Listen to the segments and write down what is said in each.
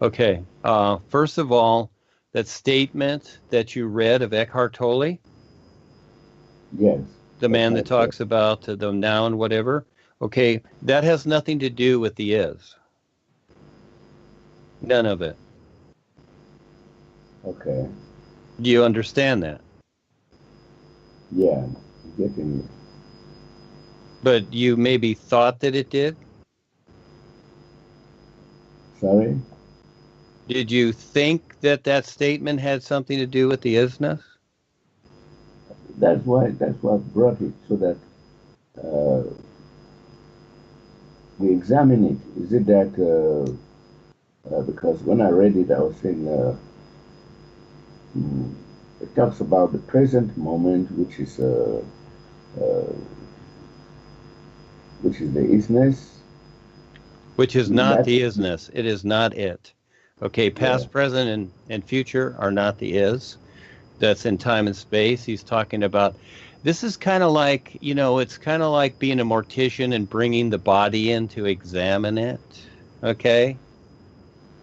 Okay. First of all, that statement that you read of Eckhart Tolle, Yes, the that's man my that talks about the noun, whatever. Okay, that has nothing to do with the is. None of it. okay. Do you understand that? Yeah, getting it. But you maybe thought that it did? Sorry? Did you think that that statement had something to do with the isness? That's what brought it so that uh, we examine it. Is it that because when I read it, I was saying mm, it talks about the present moment, uh, which is the isness. Which is In not that, the isness. It is not it. Okay, yeah, past, present, and future are not the is. That's in time and space. He's talking about this is kind of like, it's kind of like being a mortician and bringing the body in to examine it. Okay?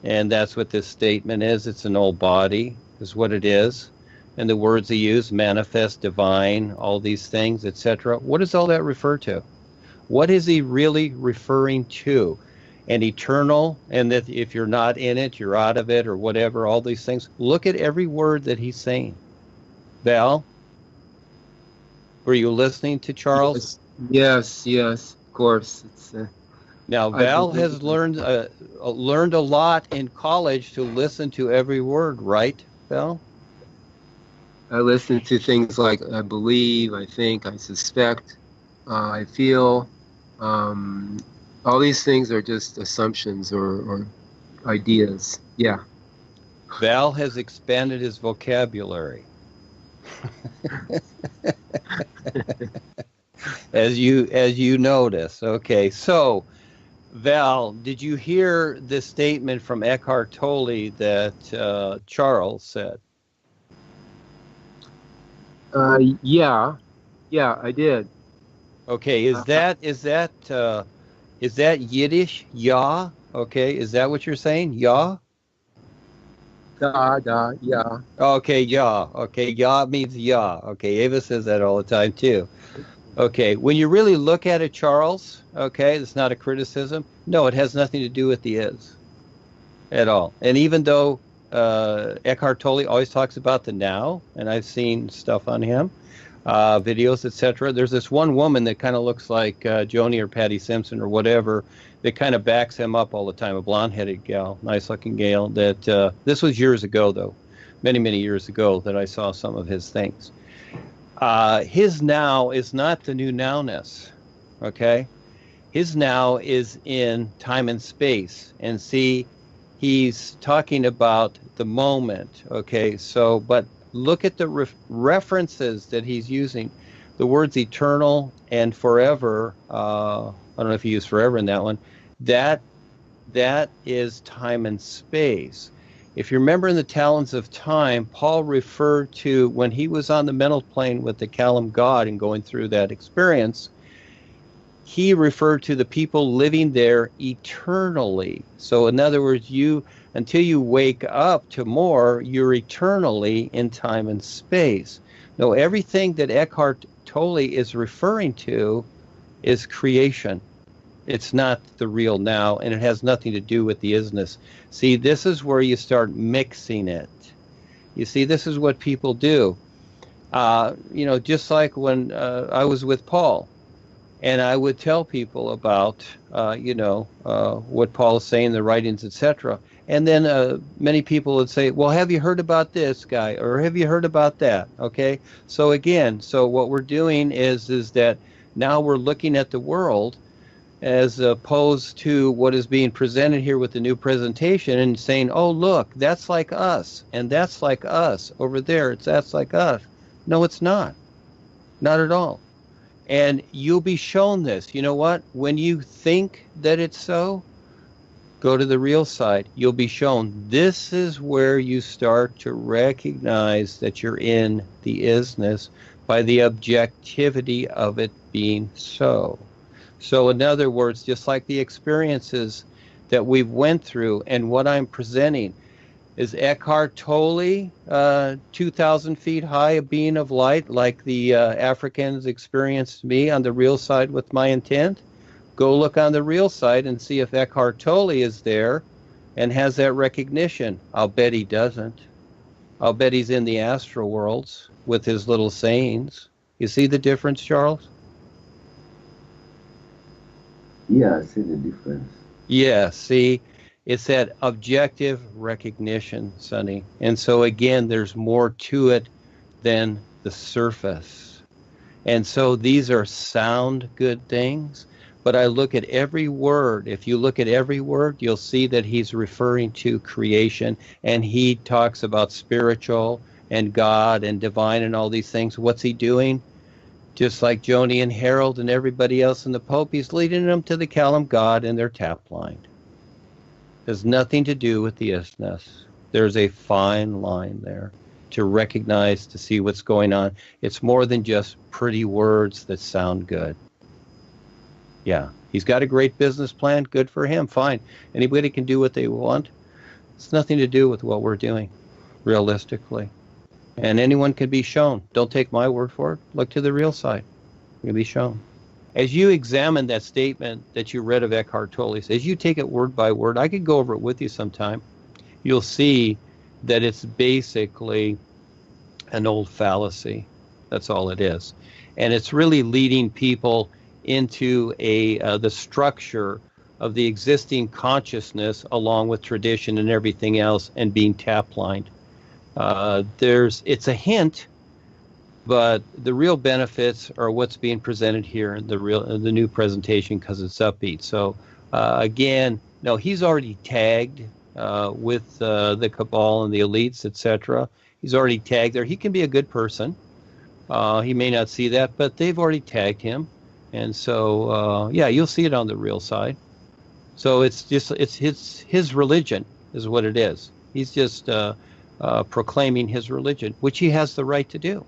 And that's what this statement is. It's an old body, is what it is. And the words he used, manifest, divine, all these things, etc. What does all that refer to? What is he really referring to? And eternal, and that if you're not in it, you're out of it, or whatever, all these things. Look at every word that he's saying. Val, were you listening to Charles? Yes, yes, yes. Of course, it's. Now, I Val believe. has learned a lot in college to listen to every word, right, Val? I listen to things like I believe, I think, I suspect, I feel. Um, all these things are just assumptions or ideas. Yeah. Val has expanded his vocabulary. As you notice. Okay, so Val, did you hear the statement from Eckhart Tolle that Charles said? Yeah, yeah, I did. Okay, is Uh, that Yiddish? Yah? Okay, is that what you're saying? Yah? yeah. Okay, Yah. Okay, Yah means Yah. Okay, Ava says that all the time too. Okay, when you really look at it, Charles, okay, it's not a criticism. No, it has nothing to do with the is at all. And even though Eckhart Tolle always talks about the now, and I've seen stuff on him, videos, etc. There's this one woman that kind of looks like Joni or Patty Simpson or whatever that kind of backs him up all the time, a blonde-headed gal, nice-looking gal. That this was years ago, though, many, many years ago that I saw some of his things. His now is not the new nowness, okay? His now is in time and space. And see, he's talking about the moment, okay? So, but look at the references that he's using. The words eternal and forever, I don't know if he used forever in that one, that that is time and space. If you remember in the Talons of Time, Paul referred to when he was on the mental plane with the Kalam God and going through that experience, he referred to the people living there eternally. So in other words, you until you wake up to more, you're eternally in time and space. No, everything that Eckhart Tolle is referring to is creation. It's not the real now, and it has nothing to do with the isness. See, this is where you start mixing it. You see, this is what people do. Just like when I was with Paul, and I would tell people about, what Paul is saying, the writings, etc. And then many people would say, "Well, have you heard about this guy, or have you heard about that?" Okay. So again, so what we're doing is that now we're looking at the world as opposed to what is being presented here with the new presentation and saying, "Oh, look, that's like us, and that's like us over there. That's like us." No, it's not. Not at all. And you'll be shown this. You know what? When you think that it's so, go to the real side. You'll be shown this is where you start to recognize that you're in the isness by the objectivity of it being so. So, in other words, just like the experiences that we've went through, and what I'm presenting is Eckhart Tolle, 2,000 feet high, a being of light, like the Africans experienced me on the real side with my intent. Go look on the real side and see if Eckhart Tolle is there and has that recognition. I'll bet he doesn't. I'll bet he's in the astral worlds with his little sayings. You see the difference, Charles? Yeah, I see the difference. Yeah, see, it's that objective recognition, Sonny. And so again, there's more to it than the surface. And so these are sound good things, but I look at every word. If you look at every word, you'll see that he's referring to creation, and he talks about spiritual and God and divine and all these things. What's he doing? Just like Joni and Harold and everybody else in the Pope, he's leading them to the Kalam God, and they're tap blind. Has nothing to do with the isness. There's a fine line there to recognize, to see what's going on. It's more than just pretty words that sound good. Yeah, he's got a great business plan. Good for him. Fine. Anybody can do what they want. It's nothing to do with what we're doing, realistically. And anyone can be shown. Don't take my word for it. Look to the real side. You can be shown. As you examine that statement that you read of Eckhart Tolle, as you take it word by word, I could go over it with you sometime. You'll see that it's basically an old fallacy. That's all it is. And it's really leading people into the structure of the existing consciousness along with tradition and everything else, and being tap blind. It's a hint, but the real benefits are what's being presented here in the new presentation, because it's upbeat. So again, no, he's already tagged with the cabal and the elites, etc. He's already tagged there. He can be a good person. He may not see that, but they've already tagged him, and so yeah, you'll see it on the real side. So it's his religion is what it is. He's just proclaiming his religion, which he has the right to do.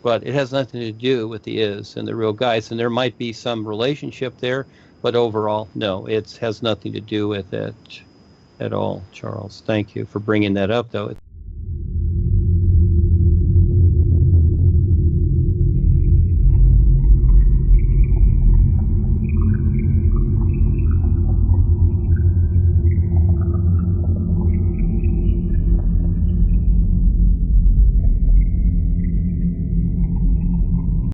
But it has nothing to do with the is and the real guys. And there might be some relationship there, but overall, no, it has nothing to do with it at all, Charles. Thank you for bringing that up, though.